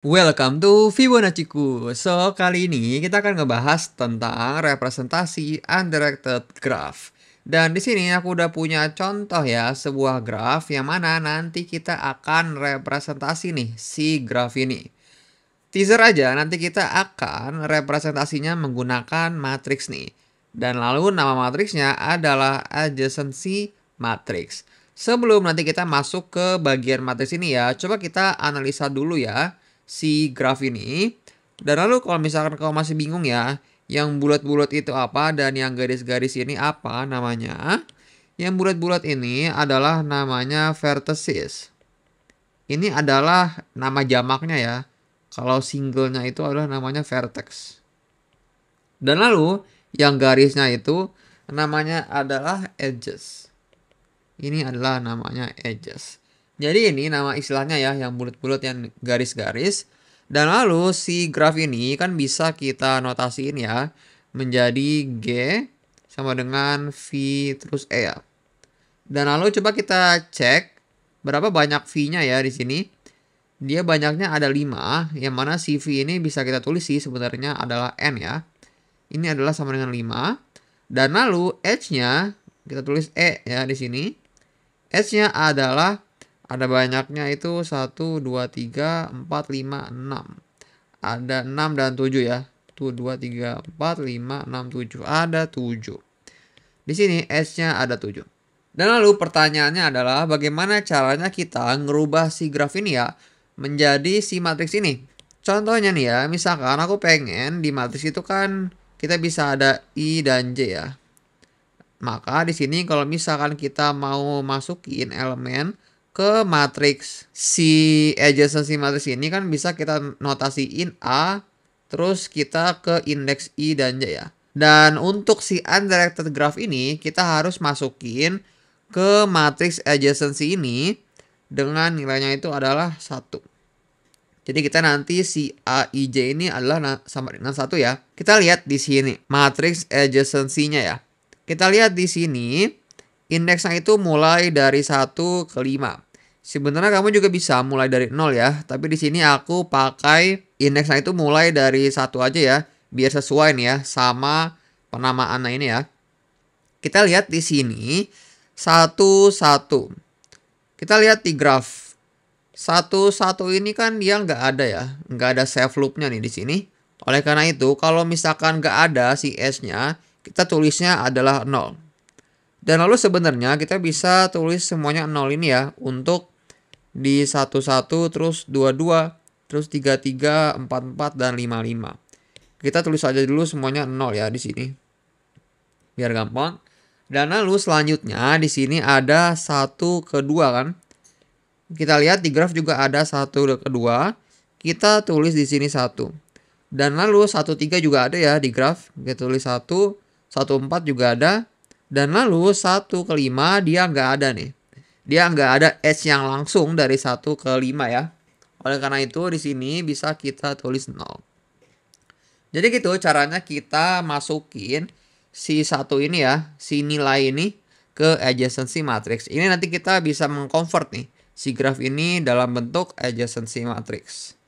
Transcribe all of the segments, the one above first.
Welcome to Fibonacci-ku. So, kali ini kita akan ngebahas tentang representasi undirected graph. Dan di sini aku udah punya contoh ya, sebuah graph yang mana nanti kita akan representasi nih si graph ini. Teaser aja, nanti kita akan representasinya menggunakan matriks nih. Dan lalu nama matriksnya adalah adjacency matrix. Sebelum nanti kita masuk ke bagian matriks ini ya, coba kita analisa dulu ya si graf ini. Dan lalu kalau misalkan kamu masih bingung ya, yang bulat-bulat itu apa dan yang garis-garis ini apa namanya? Yang bulat-bulat ini adalah namanya vertices. Ini adalah nama jamaknya ya. Kalau singlenya itu adalah namanya vertex. Dan lalu yang garisnya itu namanya adalah edges. Ini adalah namanya edges. Jadi ini nama istilahnya ya, yang bulat-bulat yang garis-garis. Dan lalu si graf ini kan bisa kita notasiin ya, menjadi G sama dengan V terus E ya. Dan lalu coba kita cek berapa banyak V-nya ya di sini. Dia banyaknya ada 5, yang mana si V ini bisa kita tulis sih sebenarnya adalah N ya. Ini adalah sama dengan 5. Dan lalu H-nya kita tulis E ya di sini. H-nya adalah ada banyaknya itu 1, 2, 3, 4, 5, 6. Ada 6 dan 7 ya. 1, 2, 3, 4, 5, 6, 7. Ada 7. Di sini S-nya ada 7. Dan lalu pertanyaannya adalah bagaimana caranya kita ngerubah si graf ini ya menjadi si matriks ini. Contohnya nih ya, misalkan aku pengen di matriks itu kan kita bisa ada I dan J ya. Maka di sini kalau misalkan kita mau masukin elemen ke matriks si adjacency matriks ini kan bisa kita notasiin A, terus kita ke indeks I dan J ya. Dan untuk si undirected graph ini kita harus masukin ke matriks adjacency ini dengan nilainya itu adalah 1. Jadi kita nanti si AIJ ini adalah sama dengan 1 ya. Kita lihat di sini matriks adjacency-nya ya. Kita lihat di sini indeksnya itu mulai dari 1 ke 5. Sebenarnya kamu juga bisa mulai dari 0 ya, tapi di sini aku pakai indeksnya itu mulai dari 1 aja ya, biar sesuai nih ya sama penamaannya ini ya. Kita lihat di sini 1, 1. Kita lihat di graf. 1, 1 ini kan dia nggak ada ya, nggak ada save loop-nya nih di sini. Oleh karena itu, kalau misalkan nggak ada si S-nya, kita tulisnya adalah 0. Dan lalu sebenarnya kita bisa tulis semuanya 0 ini ya, untuk di 1, 1, terus 2, 2, terus 3, 3, 4, 4, dan 5, 5. Kita tulis aja dulu semuanya 0 ya di sini. Biar gampang. Dan lalu selanjutnya di sini ada 1 ke 2 kan. Kita lihat di graf juga ada 1 ke 2. Kita tulis di sini 1. Dan lalu 1, 3 juga ada ya di graf. Kita tulis 1, 1, 4 juga ada. Dan lalu 1 ke 5 dia nggak ada nih. Dia nggak ada S yang langsung dari 1 ke 5 ya. Oleh karena itu di sini bisa kita tulis 0. Jadi gitu caranya kita masukin si 1 ini ya, si nilai ini ke adjacency matrix. Ini nanti kita bisa mengconvert nih si graf ini dalam bentuk adjacency matrix.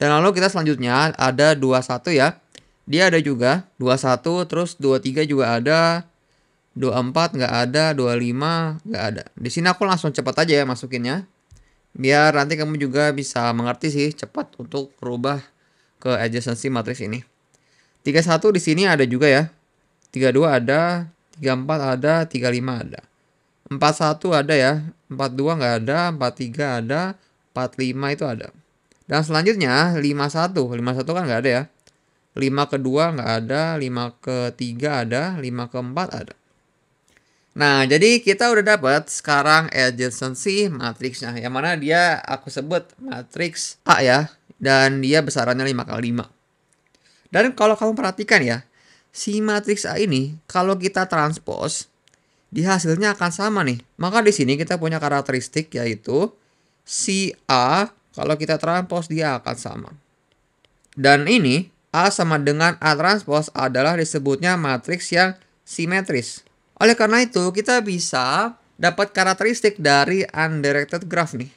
Dan lalu kita selanjutnya ada 21 ya. Dia ada juga 21, terus 23 juga ada. 24 nggak ada, 25 nggak ada. Di sini aku langsung cepat aja ya masukinnya. Biar nanti kamu juga bisa mengerti sih cepat untuk merubah ke adjacency matrix ini. 31 di sini ada juga ya. 32 ada, 34 ada, 35 ada. 41 ada ya, 42 nggak ada, 43 ada, 45 itu ada. Dan selanjutnya 51, 51 kan nggak ada ya. 5 kedua nggak ada, 5 ketiga ada, 5 keempat ada. Nah, jadi kita udah dapat sekarang adjacency matriksnya. Yang mana dia aku sebut matriks A ya. Dan dia besarannya 5 kali 5. Dan kalau kamu perhatikan ya, si matriks A ini kalau kita transpose, di hasilnya akan sama nih. Maka di sini kita punya karakteristik yaitu si A kalau kita transpose dia akan sama. Dan ini A sama dengan A transpose adalah disebutnya matriks yang simetris. Oleh karena itu kita bisa dapat karakteristik dari undirected graph nih.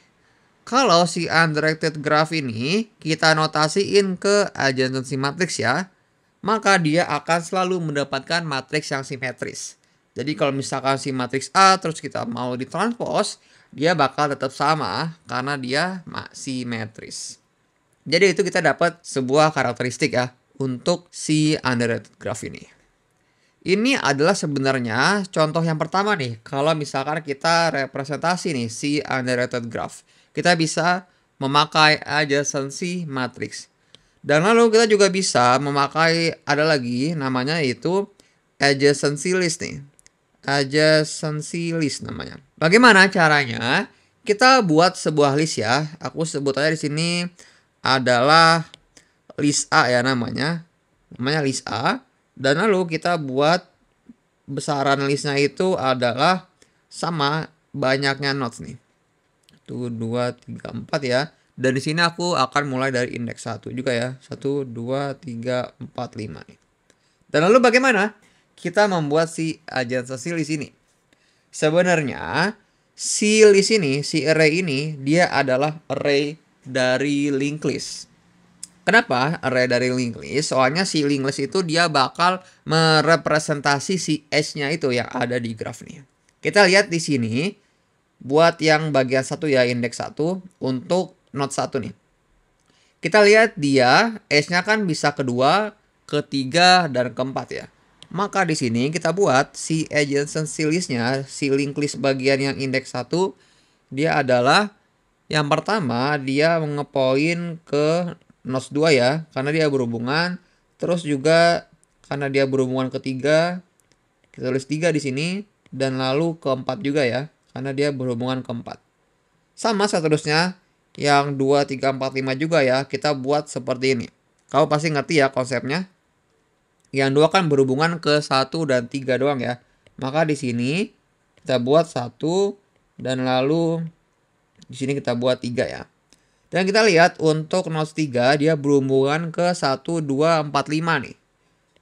Kalau si undirected graph ini kita notasiin ke adjacency matrix ya, maka dia akan selalu mendapatkan matriks yang simetris. Jadi kalau misalkan si matriks A terus kita mau ditranspos, dia bakal tetap sama karena dia simetris. Jadi itu kita dapat sebuah karakteristik ya untuk si undirected graph ini. Ini adalah sebenarnya contoh yang pertama nih. Kalau misalkan kita representasi nih si undirected graph, kita bisa memakai adjacency matrix. Dan lalu kita juga bisa memakai ada lagi namanya itu adjacency list nih. Adjacency list namanya. Bagaimana caranya? Kita buat sebuah list ya. Aku sebut aja di sini adalah list A ya namanya. Namanya list A. Dan lalu kita buat besaran listnya itu adalah sama banyaknya nodes nih. 1, 2, 3, 4 ya. Dan di sini aku akan mulai dari indeks 1 juga ya. 1, 2, 3, 4, 5 nih. Dan lalu bagaimana kita membuat si adjacency list ini? Sebenarnya si list ini, si array ini dia adalah array dari linked list. Kenapa array dari linked list? Soalnya si linked list itu dia bakal merepresentasi si edge-nya itu yang ada di graph nih. Kita lihat di sini buat yang bagian 1 ya, indeks 1 untuk node 1 nih. Kita lihat dia edge-nya kan bisa kedua, ketiga dan keempat ya. Maka di sini kita buat si adjacency list-nya, si linked list bagian yang indeks 1 dia adalah yang pertama dia ngepoin ke nodes 2 ya, karena dia berhubungan. Terus juga karena dia berhubungan ketiga, kita tulis 3 di sini. Dan lalu keempat juga ya, karena dia berhubungan keempat. Sama seterusnya, yang 2, 3, 4, 5 juga ya, kita buat seperti ini. Kau pasti ngerti ya konsepnya. Yang 2 kan berhubungan ke 1 dan 3 doang ya. Maka di sini kita buat 1 dan lalu di sini kita buat 3 ya. Dan kita lihat untuk nodes 3 dia berhubungan ke 1, 2, 4, 5 nih.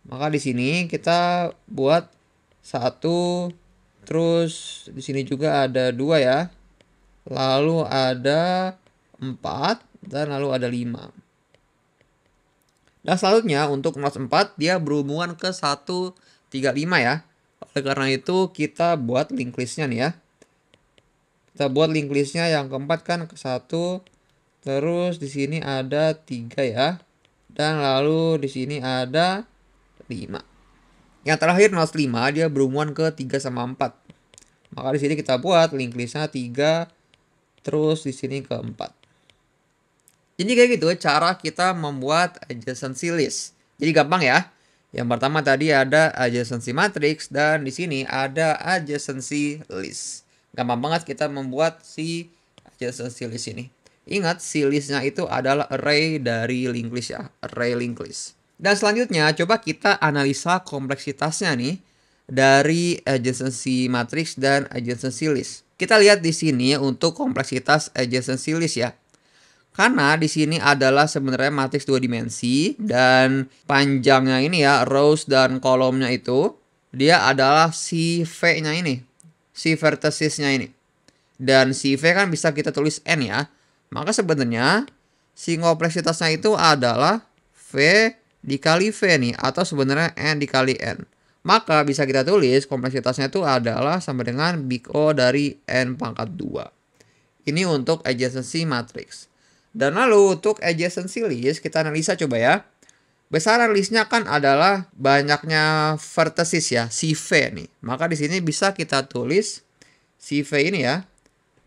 Maka di sini kita buat 1, terus di sini juga ada 2 ya. Lalu ada 4 dan lalu ada 5. Dan selanjutnya untuk nodes 4 dia berhubungan ke 1, 3, 5 ya. Oleh karena itu kita buat linked list-nya nih ya. Kita buat linked list-nya yang keempat kan ke 1. Terus di sini ada 3 ya. Dan lalu di sini ada 5. Yang terakhir nodes 5 dia berhubungan ke 3 sama 4. Maka di sini kita buat linked list-nya 3 terus di sini ke 4. Jadi kayak gitu cara kita membuat adjacency list. Jadi gampang ya. Yang pertama tadi ada adjacency matrix dan di sini ada adjacency list. Gampang banget kita membuat si adjacency list ini. Ingat, si listnya itu adalah array dari linked list ya, array linked list. Dan selanjutnya, coba kita analisa kompleksitasnya nih dari adjacency matrix dan adjacency list. Kita lihat di sini untuk kompleksitas adjacency list ya. Karena di sini adalah sebenarnya matriks 2 dimensi dan panjangnya ini ya, rows dan kolomnya itu dia adalah si V-nya ini, si verticesnya ini. Dan si V kan bisa kita tulis N ya. Maka sebenarnya si kompleksitasnya itu adalah V dikali V nih, atau sebenarnya N dikali N. Maka bisa kita tulis kompleksitasnya itu adalah sama dengan big O dari N pangkat 2. Ini untuk adjacency matrix. Dan lalu untuk adjacency list kita analisa coba ya. Besaran listnya kan adalah banyaknya vertices ya, si V nih. Maka di sini bisa kita tulis si V ini ya.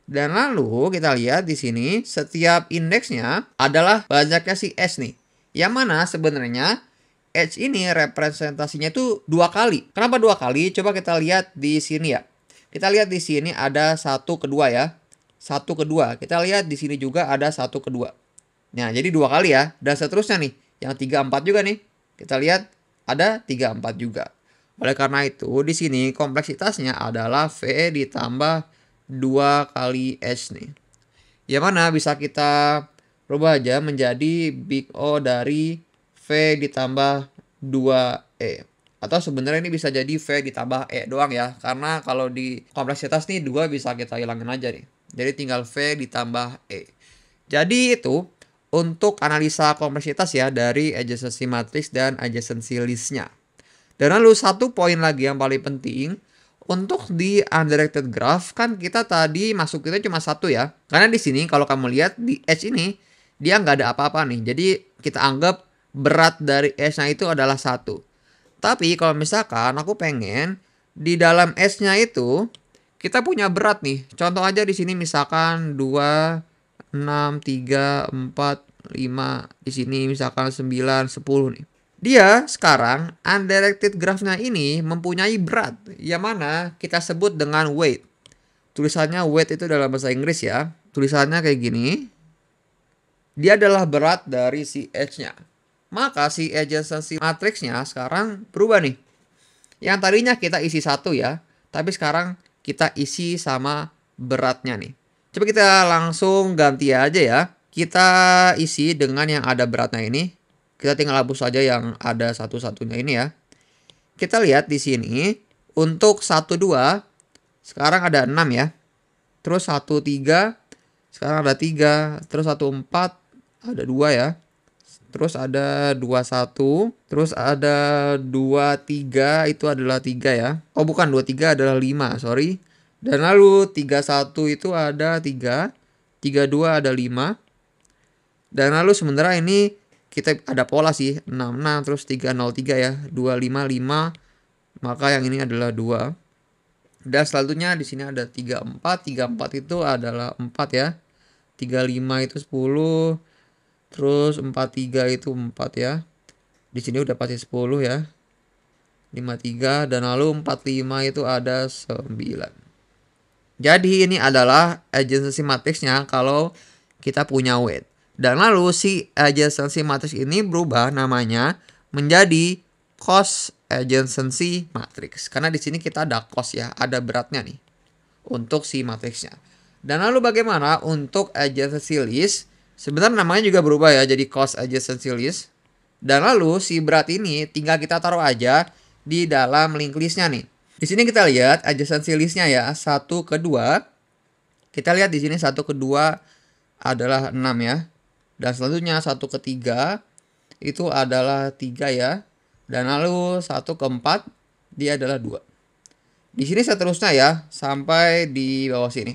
Dan lalu kita lihat di sini setiap indeksnya adalah banyaknya si S nih. Yang mana sebenarnya H ini representasinya itu 2 kali. Kenapa 2 kali? Coba kita lihat di sini ya. Kita lihat di sini ada 1 kedua ya. 1 kedua. Kita lihat di sini juga ada 1 kedua. Nah, jadi 2 kali ya. Dan seterusnya nih, yang 3, 4 juga nih. Kita lihat ada 3, 4 juga. Oleh karena itu di sini kompleksitasnya adalah V ditambah 2 kali S nih. Yang mana bisa kita rubah aja menjadi big O dari V ditambah 2E. Atau sebenarnya ini bisa jadi V ditambah E doang ya. Karena kalau di kompleksitas nih 2 bisa kita hilangin aja nih. Jadi tinggal V ditambah E. Jadi itu untuk analisa kompleksitas ya dari adjacency matrix dan adjacency list-nya. Dan lalu satu poin lagi yang paling penting, untuk di undirected graph kan kita tadi masukinnya cuma satu ya. Karena di sini kalau kamu lihat di edge ini dia nggak ada apa-apa nih. Jadi kita anggap berat dari edge-nya itu adalah satu. Tapi kalau misalkan aku pengen di dalam edge-nya itu kita punya berat nih. Contoh aja di sini misalkan 2, 6, 3, 4, 5. Di sini misalkan 9, 10 nih. Dia sekarang undirected graph-nya ini mempunyai berat yang mana kita sebut dengan weight. Tulisannya weight itu dalam bahasa Inggris ya. Tulisannya kayak gini. Dia adalah berat dari si edge-nya. Maka si adjacency matrix-nya sekarang berubah nih. Yang tadinya kita isi satu ya, tapi sekarang kita isi sama beratnya nih. Coba kita langsung ganti aja ya. Kita isi dengan yang ada beratnya ini. Kita tinggal hapus saja yang ada satu-satunya ini ya. Kita lihat di sini untuk 1, 2 sekarang ada 6 ya. Terus 1, 3 sekarang ada 3. Terus 1, 4 ada 2 ya. Terus ada 2, 1. Terus ada 2, 3 itu adalah 3 ya. Oh bukan, 2, 3 adalah 5, sorry. Dan lalu 3, 1 itu ada 3. 3, 2 ada 5. Dan lalu sementara ini kita ada pola sih, 66 terus 303 ya, 255. Maka yang ini adalah 2. Dan selanjutnya di sini ada 34. 34 itu adalah 4 ya. 35 itu 10. Terus 43 itu 4 ya. Di sini udah pasti 10 ya. 53 dan lalu 45 itu ada 9. Jadi ini adalah adjacency matrix-nya kalau kita punya weight. Dan lalu si adjacency matrix ini berubah namanya menjadi cost adjacency matrix. Karena di sini kita ada cost ya, ada beratnya nih untuk si matriksnya. Dan lalu bagaimana untuk adjacency list? Sebenarnya namanya juga berubah ya jadi cost adjacency list. Dan lalu si berat ini tinggal kita taruh aja di dalam link listnya nih. Di sini kita lihat adjacency listnya ya, 1 ke 2. Kita lihat di sini 1 ke 2 adalah 6 ya. Dan selanjutnya 1 ke 3 itu adalah 3 ya. Dan lalu 1 ke 4 dia adalah 2. Di sini seterusnya ya sampai di bawah sini.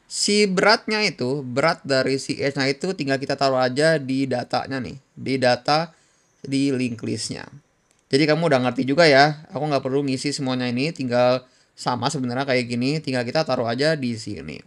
Si beratnya itu, berat dari si edge-nya itu tinggal kita taruh aja di datanya nih. Di data di link listnya. Jadi kamu udah ngerti juga ya. Aku nggak perlu ngisi semuanya ini, tinggal sama sebenarnya kayak gini. Tinggal kita taruh aja di sini.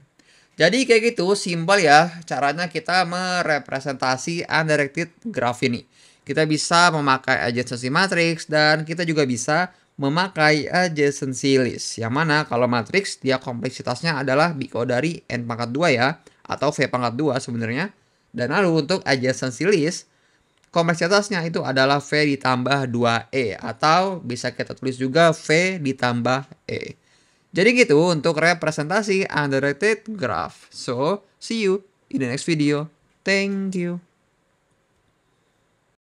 Jadi kayak gitu, simpel ya caranya kita merepresentasi undirected graph ini. Kita bisa memakai adjacency matrix dan kita juga bisa memakai adjacency list. Yang mana kalau matrix dia kompleksitasnya adalah BICO dari N pangkat 2 ya, atau V pangkat 2 sebenarnya. Dan lalu untuk adjacency list, kompleksitasnya itu adalah V ditambah 2E, atau bisa kita tulis juga V ditambah E. Jadi gitu untuk representasi undirected graph. So, see you in the next video. Thank you.